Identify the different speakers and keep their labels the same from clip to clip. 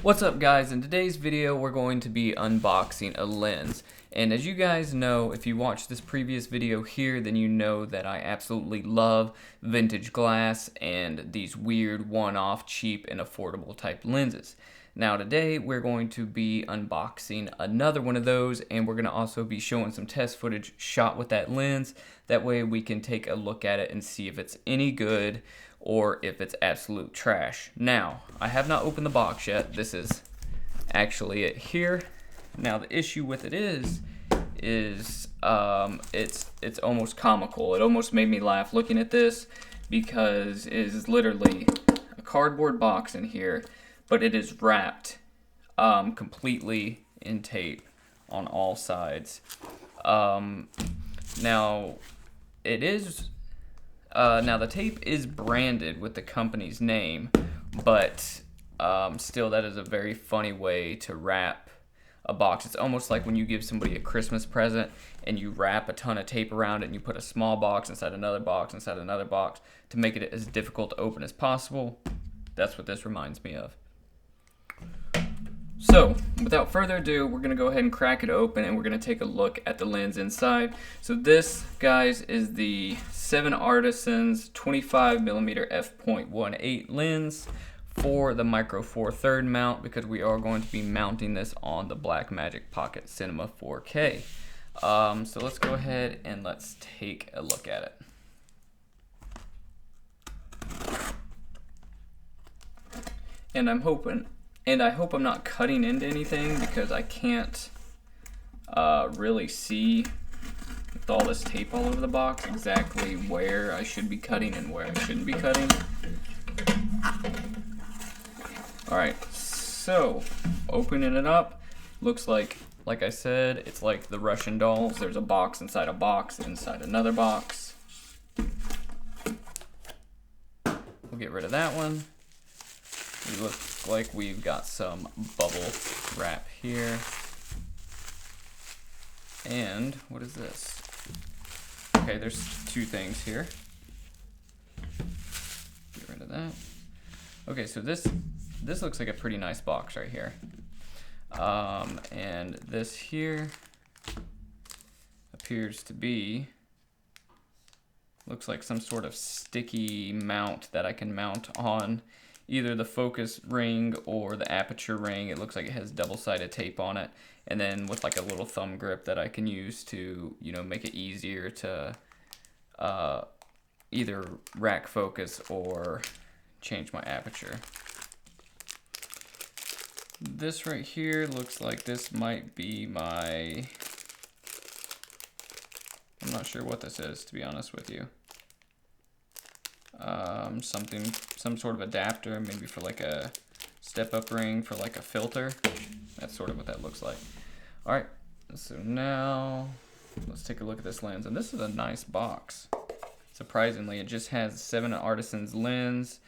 Speaker 1: What's up guys? In today's video we're going to be unboxing a lens, and as you guys know, if you watched this previous video here, then you know that I absolutely love vintage glass and these weird one-off cheap and affordable type lenses. Now today we're going to be unboxing another one of those, and we're going to also be showing some test footage shot with that lens. That way we can take a look at it and see if it's any good or if it's absolute trash. Now, I have not opened the box yet. This is actually it here. Now, the issue with it is it's almost comical. It almost made me laugh looking at this because it is literally a cardboard box in here, but it is wrapped completely in tape on all sides. Now, it is. Now the tape is branded with the company's name, but still that is a very funny way to wrap a box. It's almost like when you give somebody a Christmas present and you wrap a ton of tape around it and you put a small box inside another box inside another box to make it as difficult to open as possible. That's what this reminds me of. So, without further ado, we're going to go ahead and crack it open and we're going to take a look at the lens inside. So this, guys, is the 7artisans 25mm f.18 lens for the Micro Four Thirds mount, because we are going to be mounting this on the Blackmagic Pocket Cinema 4K. So let's go ahead and let's take a look at it. And I hope I'm not cutting into anything, because I can't really see with all this tape all over the box exactly where I should be cutting and where I shouldn't be cutting. Alright, so opening it up, looks like I said, it's like the Russian dolls. There's a box inside another box. We'll get rid of that one. It looks like we've got some bubble wrap here. And what is this? Okay, there's two things here. Get rid of that. Okay, so this looks like a pretty nice box right here. And this here appears to be, looks like some sort of sticky mount that I can mount on either the focus ring or the aperture ring. It looks like it has double-sided tape on it, and then with like a little thumb grip that I can use to, you know, make it easier to either rack focus or change my aperture. This right here looks like this might be my, I'm not sure what this is, to be honest with you. Some sort of adapter, maybe for like a step-up ring for like a filter. That's sort of what that looks like. Alright, so now let's take a look at this lens. And this is a nice box. Surprisingly, it just has 7artisans lens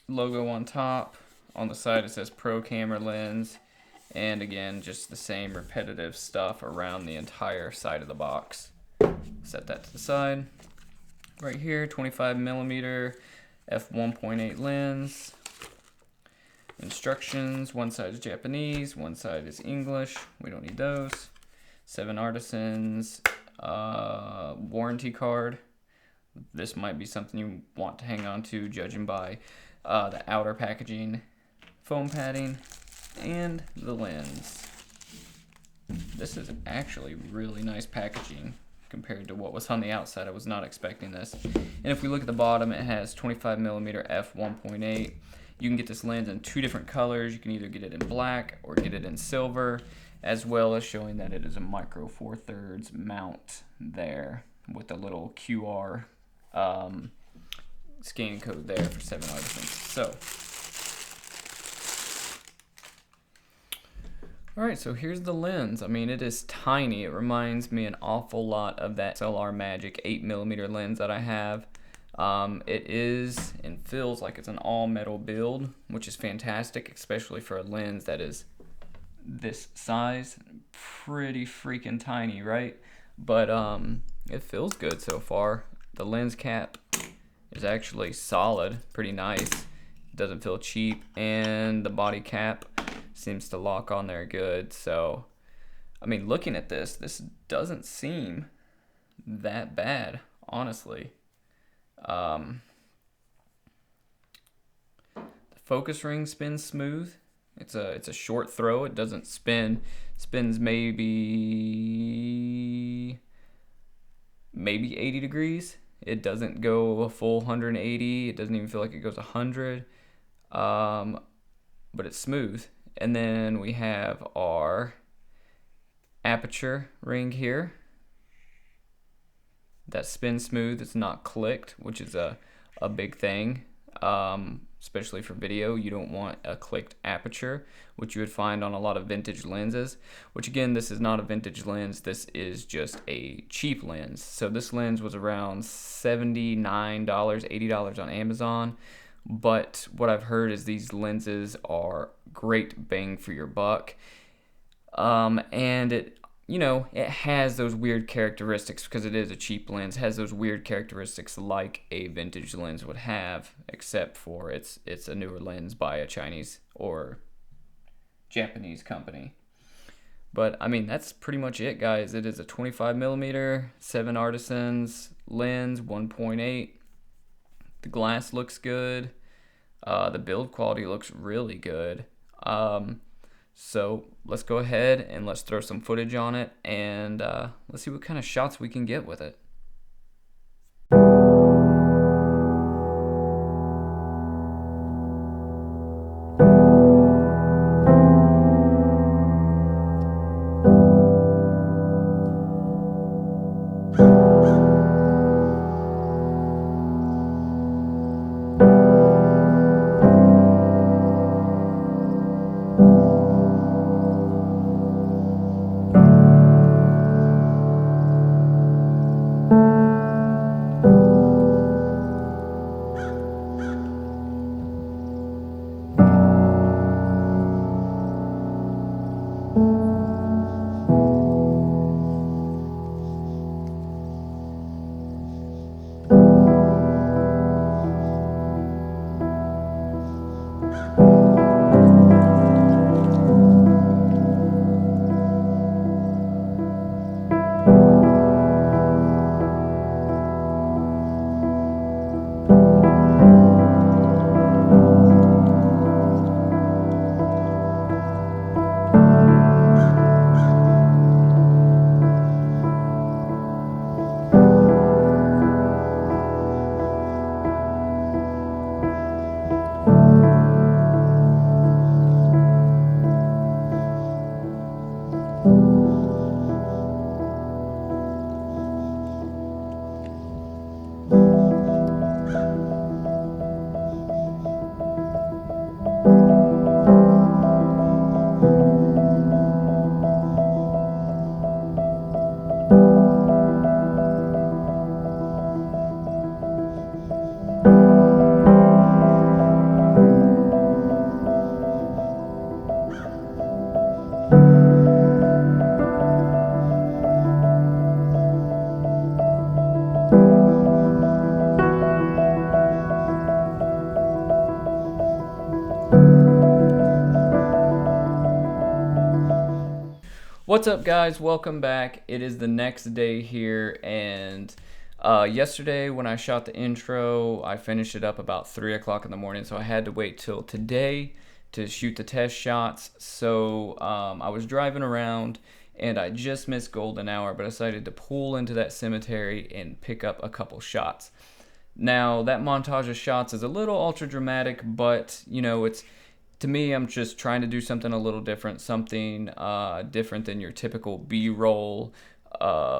Speaker 1: logo on top. On the side it says Pro Camera Lens. And again, just the same repetitive stuff around the entire side of the box. Set that to the side. Right here, 25mm f1.8 lens. Instructions, one side is Japanese, one side is English. We don't need those. 7artisans warranty card. This might be something you want to hang on to, judging by the outer packaging, foam padding, and the lens. This is actually really nice packaging compared to what was on the outside. I was not expecting this. And if we look at the bottom, it has 25mm f1.8. You can get this lens in two different colors. You can either get it in black or get it in silver, as well as showing that it is a Micro Four Thirds mount there with a little QR scan code there for 7artisans. So, alright, so here's the lens. I mean, it is tiny. It reminds me an awful lot of that SLR Magic 8mm lens that I have. It is and feels like it's an all-metal build, which is fantastic, especially for a lens that is this size. Pretty freaking tiny, right? But it feels good so far. The lens cap is actually solid, pretty nice. doesn't feel cheap, and the body cap seems to lock on there good. So, I mean, looking at this doesn't seem that bad, honestly. The focus ring spins smooth. It's a short throw. It doesn't spin. Spins maybe 80 degrees. It doesn't go a full 180. It doesn't even feel like it goes 100. But it's smooth. And then we have our aperture ring here. That spins smooth. It's not clicked, which is a big thing. Especially for video, you don't want a clicked aperture, which you would find on a lot of vintage lenses, which again, this is not a vintage lens, this is just a cheap lens. So this lens was around $79, $80 on Amazon, but what I've heard is these lenses are great bang for your buck. And it has those weird characteristics because it is a cheap lens, has those weird characteristics like a vintage lens would have, except for it's a newer lens by a Chinese or Japanese company. But I mean, that's pretty much it, guys. It is a 25mm 7artisans lens, 1.8. The glass looks good. The build quality looks really good. So let's go ahead and let's throw some footage on it, and let's see what kind of shots we can get with it. What's up, guys? Welcome back. It is the next day here, and yesterday when I shot the intro, I finished it up about 3 o'clock in the morning, so I had to wait till today to shoot the test shots. So I was driving around and I just missed golden hour, but I decided to pull into that cemetery and pick up a couple shots. Now, that montage of shots is a little ultra dramatic, but it's, to me, I'm just trying to do something a little different, something different than your typical B-roll,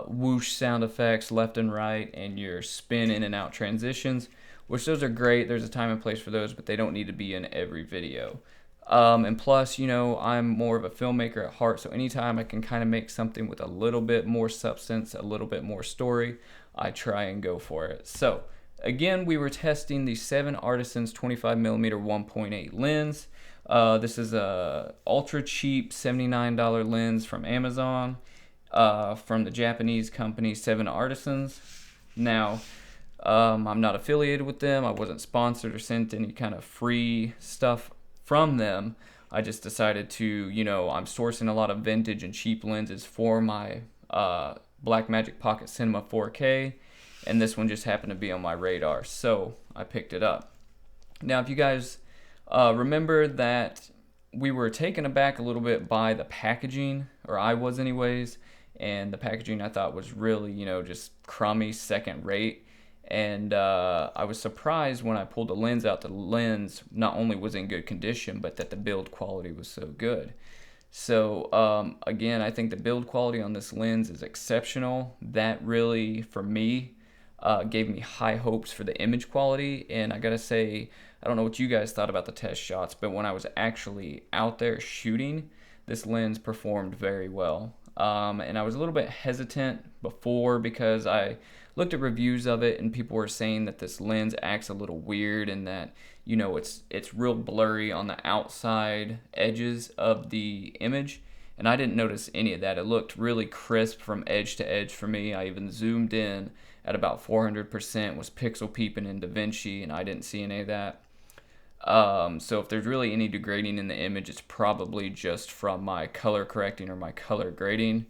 Speaker 1: whoosh sound effects left and right, and your spin in and out transitions, which those are great. There's a time and place for those, but they don't need to be in every video. And plus, I'm more of a filmmaker at heart, so anytime I can kind of make something with a little bit more substance, a little bit more story, I try and go for it. So, again, we were testing the 7artisans 25mm 1.8 lens. This is a ultra cheap $79 lens from Amazon, from the Japanese company 7artisans. Now, I'm not affiliated with them. I wasn't sponsored or sent any kind of free stuff from them. I just decided to, you know, I'm sourcing a lot of vintage and cheap lenses for my Blackmagic Pocket Cinema 4K, and this one just happened to be on my radar, so I picked it up. Now, if you guys remember that we were taken aback a little bit by the packaging, or I was anyways, and the packaging I thought was really, you know, just crummy, second rate. And I was surprised when I pulled the lens out. The lens not only was in good condition, but that the build quality was so good. So again, I think the build quality on this lens is exceptional. That really, for me, gave me high hopes for the image quality. And I gotta say, I don't know what you guys thought about the test shots, but when I was actually out there shooting, this lens performed very well. And I was a little bit hesitant before because I looked at reviews of it and people were saying that this lens acts a little weird and that, you know, it's real blurry on the outside edges of the image. And I didn't notice any of that. It looked really crisp from edge to edge for me. I even zoomed in at about 400%, was pixel peeping in DaVinci, and I didn't see any of that. So if there's really any degrading in the image, it's probably just from my color correcting or my color grading.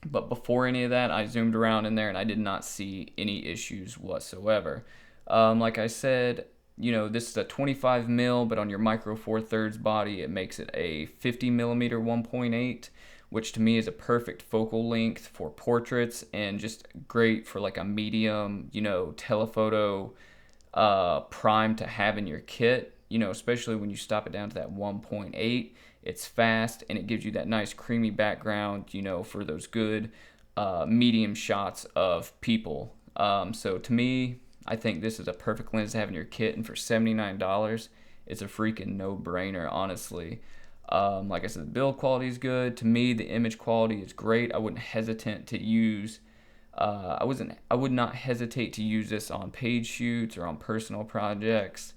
Speaker 1: But before any of that, I zoomed around in there and I did not see any issues whatsoever. Like I said, you know, this is a 25mm, but on your micro 4/3 body, it makes it a 50mm 1.8, which to me is a perfect focal length for portraits and just great for like a medium, you know, telephoto prime to have in your kit, you know, especially when you stop it down to that 1.8. It's fast and it gives you that nice creamy background, you know, for those good medium shots of people. So to me, I think this is a perfect lens to have in your kit, and for $79, it's a freaking no-brainer, honestly. Like I said, the build quality is good. To me, the image quality is great. I wouldn't hesitate to use I would not hesitate to use this on paid shoots or on personal projects,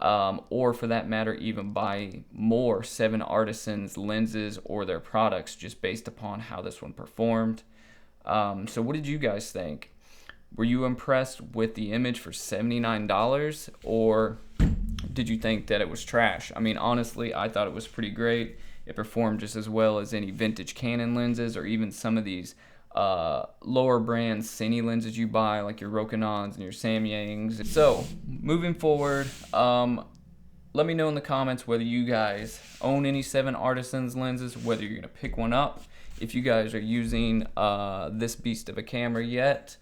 Speaker 1: or for that matter, even buy more 7artisans lenses or their products just based upon how this one performed. So what did you guys think? Were you impressed with the image for $79, or did you think that it was trash? I mean, honestly, I thought it was pretty great. It performed just as well as any vintage Canon lenses or even some of these lower brand Cine lenses you buy, like your Rokinons and your Samyangs. So moving forward, let me know in the comments whether you guys own any 7artisans lenses, whether you're gonna pick one up, if you guys are using this beast of a camera yet,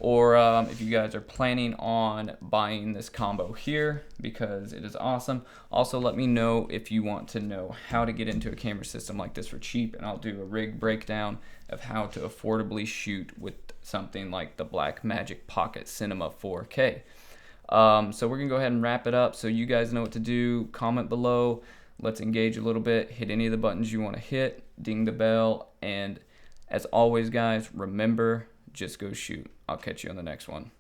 Speaker 1: or if you guys are planning on buying this combo here, because it is awesome. Also, let me know if you want to know how to get into a camera system like this for cheap, and I'll do a rig breakdown of how to affordably shoot with something like the Blackmagic Pocket Cinema 4K. So we're gonna go ahead and wrap it up. So you guys know what to do. Comment below. Let's engage a little bit. Hit any of the buttons you want to hit. Ding the bell. And as always, guys, remember, just go shoot. I'll catch you on the next one.